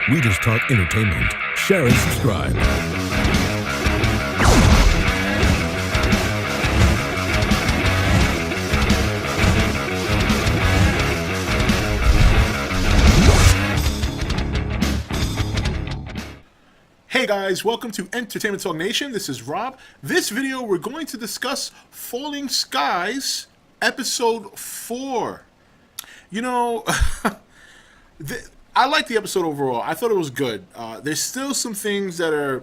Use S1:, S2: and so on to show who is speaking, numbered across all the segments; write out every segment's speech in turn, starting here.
S1: We just talk entertainment. Share and subscribe.
S2: Hey guys, welcome to Entertainment Talk Nation. This is Rob. This video we're going to discuss Falling Skies episode 4. You know, I like the episode overall. I thought it was good. There's still some things that are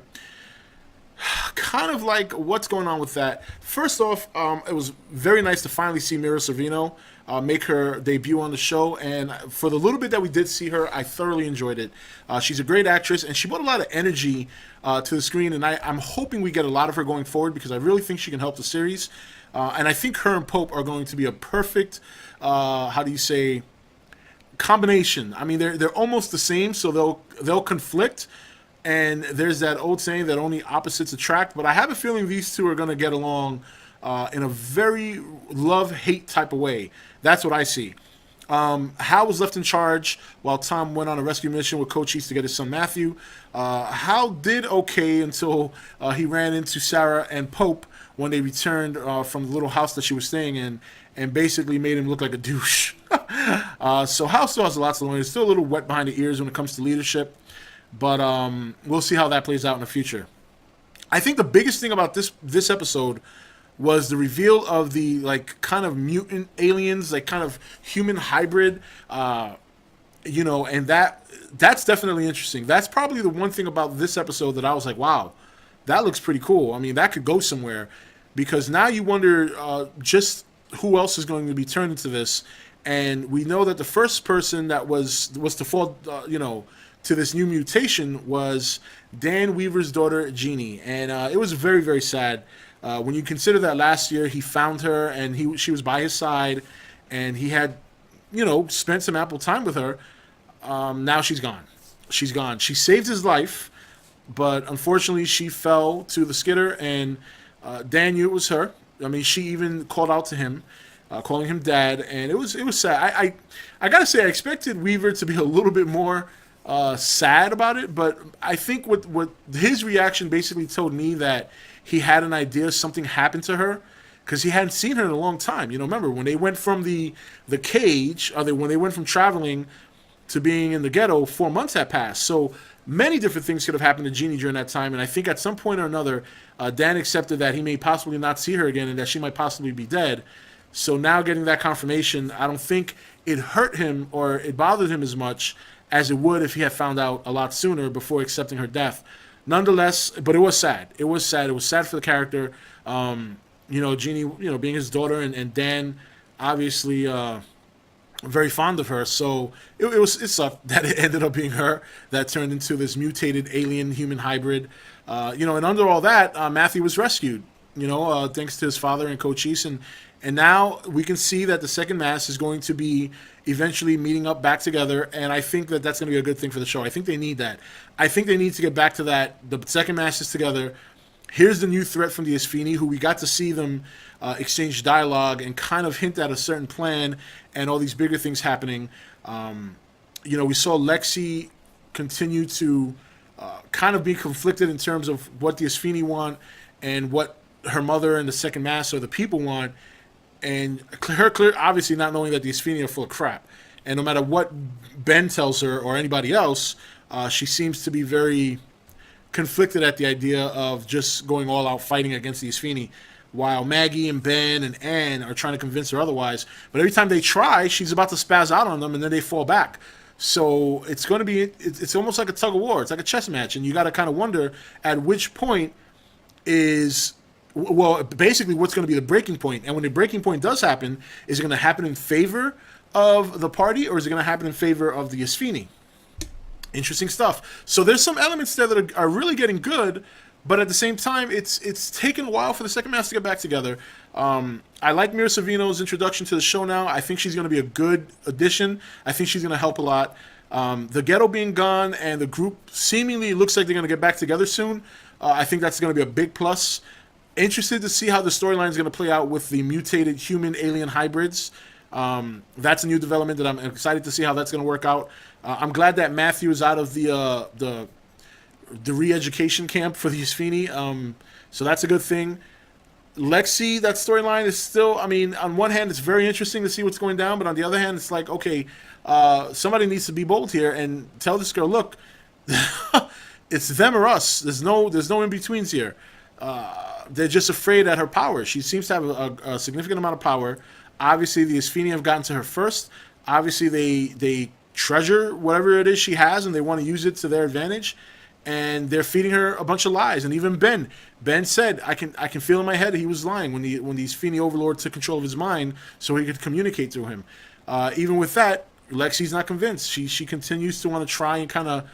S2: kind of like what's going on with that. First off, it was very nice to finally see Mira Sorvino make her debut on the show, and for the little bit that we did see her, I thoroughly enjoyed it. She's a great actress, and she brought a lot of energy to the screen, and I'm hoping we get a lot of her going forward because I really think she can help the series. And I think her and Pope are going to be a perfect, combination. I mean, they're almost the same, so they'll conflict. And there's that old saying that only opposites attract. But I have a feeling these two are going to get along in a very love-hate type of way. That's what I see. Hal was left in charge while Tom went on a rescue mission with Coach East to get his son Matthew. Hal did okay until he ran into Sara and Pope when they returned from the little house that she was staying in, and basically made him look like a douche. So Hal still has a lot to learn. He's still a little wet behind the ears when it comes to leadership, but we'll see how that plays out in the future. I think the biggest thing about this episode was the reveal of the kind of mutant aliens, kind of human hybrid, and that's definitely interesting. That's probably the one thing about this episode that I was like, wow, that looks pretty cool. I mean, that could go somewhere, because now you wonder just who else is going to be turned into this. And we know that the first person that was to fall, to this new mutation was Dan Weaver's daughter, Jeannie. And it was very, very sad. When you consider that last year he found her and she was by his side and he had, spent some ample time with her. Now she's gone. She's gone. She saved his life, but unfortunately she fell to the skidder, and Dan knew it was her. I mean, she even called out to him, calling him dad, and it was sad. I gotta say, I expected Weaver to be a little bit more sad about it, but I think what his reaction basically told me that he had an idea something happened to her, because he hadn't seen her in a long time. Remember when they went from the cage, when they went from traveling to being in the ghetto, 4 months had passed. So many different things could have happened to Jeannie during that time, and I think at some point or another, Dan accepted that he may possibly not see her again and that she might possibly be dead. So now getting that confirmation, I don't think it hurt him or it bothered him as much as it would if he had found out a lot sooner before accepting her death. Nonetheless, but it was sad. It was sad. It was sad for the character. Jeannie, being his daughter, and Dan, obviously, very fond of her. So it sucked that it ended up being her that turned into this mutated alien human hybrid. And under all that, Matthew was rescued. Thanks to his father and Coach East, and now we can see that the second mass is going to be eventually meeting up back together, and I think that that's going to be a good thing for the show. I think they need that. I think they need to get back to that. The second mass is together. Here's the new threat from the Esphini, who we got to see them exchange dialogue and kind of hint at a certain plan and all these bigger things happening. We saw Lexi continue to kind of be conflicted in terms of what the Esphini want and what her mother and the second mass or the people want. And her obviously not knowing that the Esphini are full of crap. And no matter what Ben tells her or anybody else, she seems to be very conflicted at the idea of just going all out fighting against the Esphini, while Maggie and Ben and Anne are trying to convince her otherwise. But every time they try, she's about to spaz out on them, and then they fall back. So it's going to be, it's almost like a tug of war. It's like a chess match, and you got to kind of wonder at which point basically what's going to be the breaking point. And when the breaking point does happen, is it going to happen in favor of the party, or is it going to happen in favor of the Esphini? Interesting stuff. So there's some elements there that are really getting good, but at the same time, it's taken a while for the second mass to get back together. I like Mira Sorvino's introduction to the show now. I think she's going to be a good addition. I think she's going to help a lot. The ghetto being gone and the group seemingly looks like they're going to get back together soon. I think that's going to be a big plus. Interested to see how the storyline is going to play out with the mutated human-alien hybrids. That's a new development that I'm excited to see how that's going to work out. I'm glad that Matthew is out of the re-education camp for the Esphini. So that's a good thing. Lexi, that storyline is still, I mean, on one hand, it's very interesting to see what's going down, but on the other hand, it's like, okay, somebody needs to be bold here and tell this girl, look, it's them or us. There's no in-betweens here. They're just afraid at her power. She seems to have a significant amount of power. Obviously, the Esphini have gotten to her first. Obviously, they treasure whatever it is she has, and they want to use it to their advantage. And they're feeding her a bunch of lies. And even Ben said, I can feel in my head he was lying when the Esphini overlord took control of his mind so he could communicate through him. Even with that, Lexi's not convinced. She continues to want to try and kind of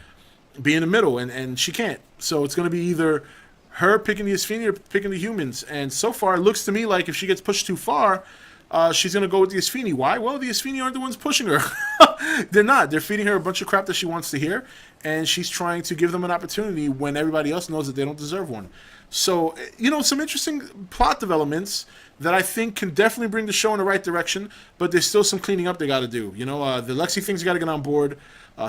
S2: be in the middle, and she can't. So it's going to be either her picking the Esphini or picking the humans. And so far, it looks to me like if she gets pushed too far, she's going to go with the Esphini. Why? Well, the Esphini aren't the ones pushing her. They're not. They're feeding her a bunch of crap that she wants to hear, and she's trying to give them an opportunity when everybody else knows that they don't deserve one. So, some interesting plot developments that I think can definitely bring the show in the right direction, but there's still some cleaning up they got to do. The Lexi thing's got to get on board.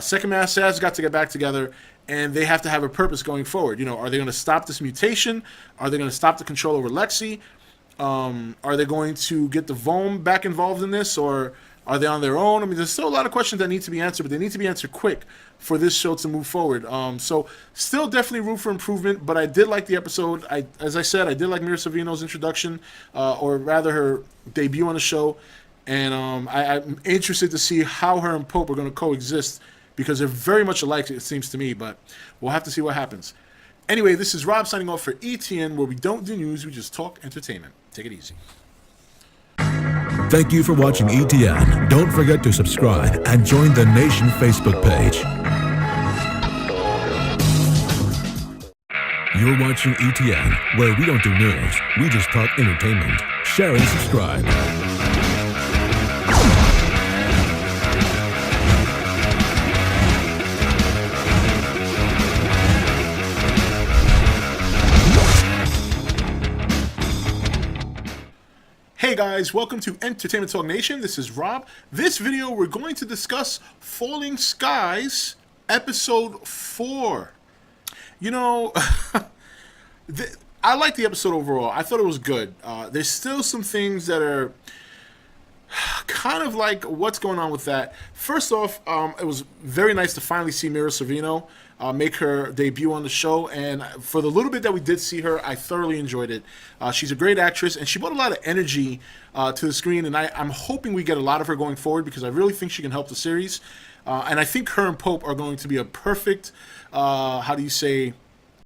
S2: Second Mass has got to get back together, and they have to have a purpose going forward. Are they going to stop this mutation? Are they going to stop the control over Lexi? Are they going to get the Vom back involved in this, or are they on their own? I mean, there's still a lot of questions that need to be answered, but they need to be answered quick for this show to move forward. So still definitely room for improvement, but I did like the episode. As I said, I did like Mira Sorvino's introduction, or rather her debut on the show, and I'm interested to see how her and Pope are going to coexist, because they're very much alike, it seems to me, but we'll have to see what happens. Anyway, this is Rob signing off for ETN, where we don't do news, we just talk entertainment. Take it easy.
S1: Thank you for watching ETN. Don't forget to subscribe and join the Nation Facebook page. You're watching ETN, where we don't do news, we just talk entertainment. Share and subscribe.
S2: Hey guys, welcome to Entertainment Talk Nation. This is Rob. This video, we're going to discuss Falling Skies, Episode 4. I like the episode overall. I thought it was good. There's still some things that are kind of like, what's going on with that? First off, it was very nice to finally see Mira Sorvino make her debut on the show, and for the little bit that we did see her, I thoroughly enjoyed it. She's a great actress, and she brought a lot of energy to the screen, and I'm hoping we get a lot of her going forward, because I really think she can help the series. And I think her and Pope are going to be a perfect,